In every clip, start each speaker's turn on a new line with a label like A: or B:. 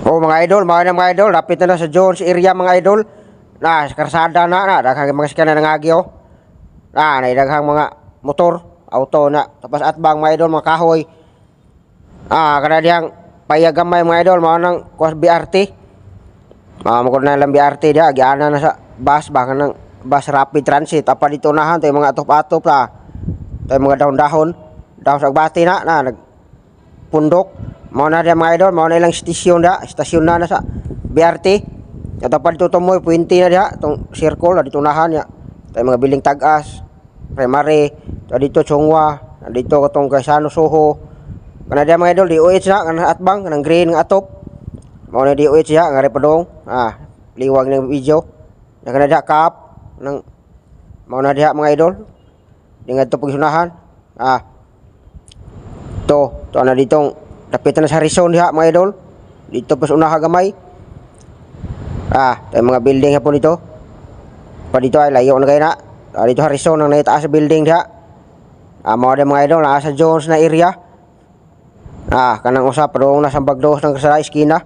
A: Oh mga idol, mga idol, lapit na sa Jones area mga idol. Sa karsada na, daghang mga sakyanan ng agyo. Daghang mga motor, auto na. Tapos atbang mga idol, mga kahoy. Kana diyang payagamay mga idol, mao nang kuwas BRT. Mukod na lang BRT dia, giana na sa bus, baka ng bus rapid transit. Apa dito nahan, tayo mga atop-atop tayo mga dahon-dahon. Dahon sa bati nagpundok. Mao na dia mga idol, mao na ilang stasyon na sa BRT. At pa dito tumoy puwente na dia, tong circle dito nahan ya. Tay mga biling Tag-As, Primary, dito Chongwa, dito katong Gaisano Soho. Kana dia mga idol, DOH na kana atbang kanang green nga atop. Mao na DOH ya nga repadong. Liwag ng video. Kana dia kap nang mao na dia mga idol. Dingat to pagsunahan. To na ditong dapitan na sa Rizon diha mga idol. Dito pas unaha gamay. Tayo mga building hapon dito. Pa dito ay layo na kayo na. Dito Rizon ang naitaas sa building diha. Mao mga idol na sa Jones na area. Kanang usap padung na Sambagdos ng sa iskina.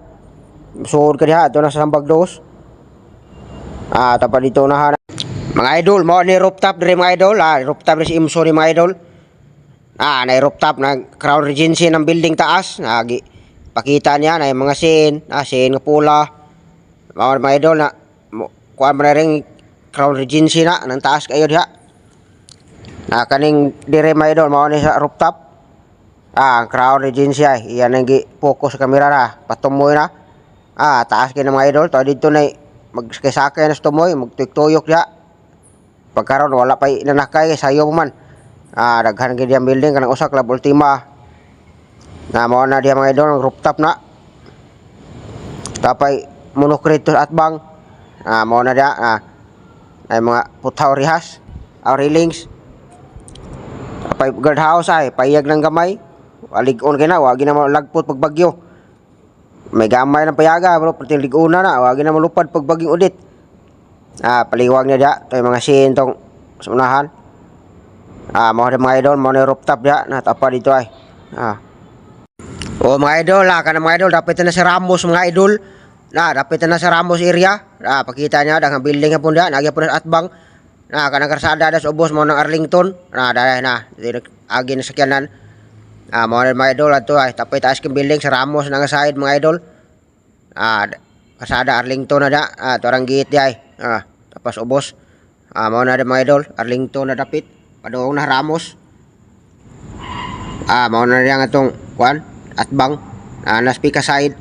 A: Suod ka diha ato na sa Sambagdos. Tapa dito na mga idol, mao ni rooftop dire mga idol. Rooftop ni si Imso ni mga idol. Na rooftop na Crown Regency ng building taas. Pakita niya na yung mga scene nga pula. Mga idol na kuha mo na rin Crown Regency na ng taas kayo diha. Kaning dire mga idol, mao ni sa rooftop. Crown Regency ay iyan ang focus sa kamera na. Patumoy na. Taas kayo ng mga idol. To dito na magskisakay na sa tumoy, magtuyok diha. Pagkaroon wala pa nanakay sayo man. Daghan gid ang building kanang usa Club Ultima. Mao na diha mga idol ang rooftop na. Tapay monokritos atbang. Mao na diha ay mga putaw rihas, railings. Tapay guardhouse ay payag ng gamay. Walig-on kay na, wagi na lagpot pag bagyo. May gamay ng payaga, bro, pati lig-una na, wagi na malupad pag bagyong udit. Paliwag niya diha, tay mga scene tong sa unahan. Mao mga idol, mao na rooftop diha, natapa dito ay. Mga idol, kana mga idol, dapat na sa Ramos mga idol. Dapat na sa Ramos area. Pakita niya daghang building hapon diha, nagya po na atbang. Kanang karsada das ubos mo ng Arlington. Dahil na, agi na sakyanan. Mao na mga idol ato ay tapay taas king building sa Ramos na nga side mga idol. Karsada Arlington na da, torang gate di ay. Tapos ubos. Mao na mga idol, Arlington na dapit. Padung na Ramos. Mao na diyan atong kuan atbang na speaker side.